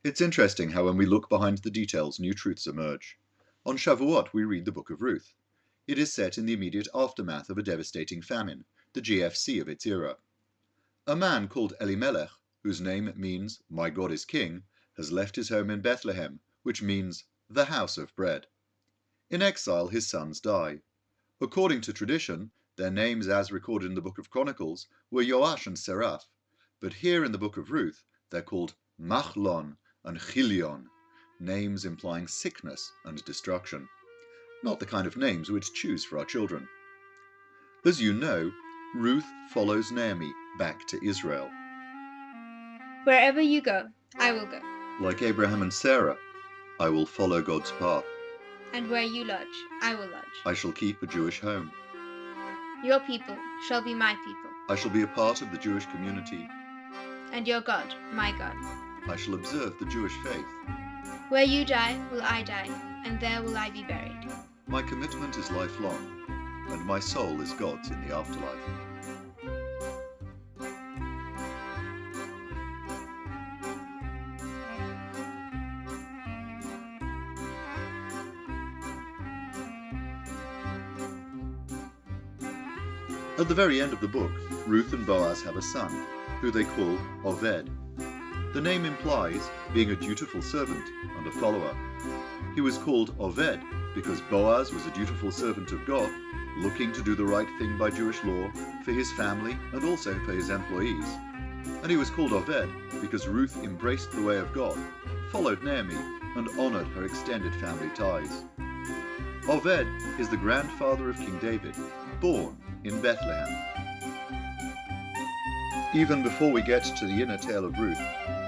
It's interesting how when we look behind the details, new truths emerge. On Shavuot, we read the book of Ruth. It is set in the immediate aftermath of a devastating famine, the GFC of its era. A man called Elimelech, whose name means "My God is King," has left his home in Bethlehem, which means the house of bread. In exile, his sons die. According to tradition, their names as recorded in the book of Chronicles were Joash and Seraph, but here in the book of Ruth, they're called Machlon and Chilion, names implying sickness and destruction. Not the kind of names we'd choose for our children. As you know, Ruth follows Naomi back to Israel. Wherever you go, I will go. Like Abraham and Sarah, I will follow God's path. And where you lodge, I will lodge. I shall keep a Jewish home. Your people shall be my people. I shall be a part of the Jewish community. And your God, my God. I shall observe the Jewish faith. Where you die, will I die, and there will I be buried. My commitment is lifelong, and my soul is God's in the afterlife. At the very end of the book, Ruth and Boaz have a son, who they call Oved. The name implies being a dutiful servant and a follower. He was called Oved because Boaz was a dutiful servant of God, looking to do the right thing by Jewish law for his family and also for his employees. And he was called Oved because Ruth embraced the way of God, followed Naomi, and honored her extended family ties. Oved is the grandfather of King David, born in Bethlehem. Even before we get to the inner tale of Ruth,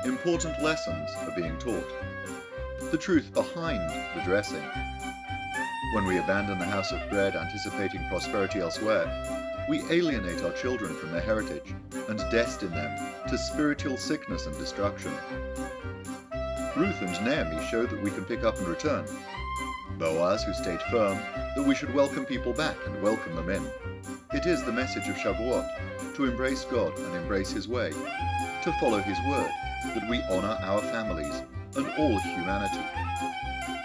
important lessons are being taught. The truth behind the dressing. When we abandon the house of bread anticipating prosperity elsewhere, we alienate our children from their heritage and destine them to spiritual sickness and destruction. Ruth and Naomi show that we can pick up and return. Boaz, who stayed firm, that we should welcome people back and welcome them in. It is the message of Shavuot, to embrace God and embrace His way, to follow His word, that we honor our families and all humanity.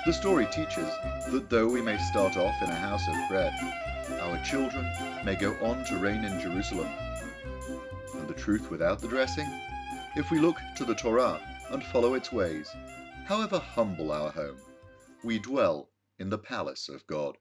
The story teaches that though we may start off in a house of bread, our children may go on to reign in Jerusalem. And the truth without the dressing? If we look to the Torah and follow its ways, however humble our home, we dwell in the palace of God.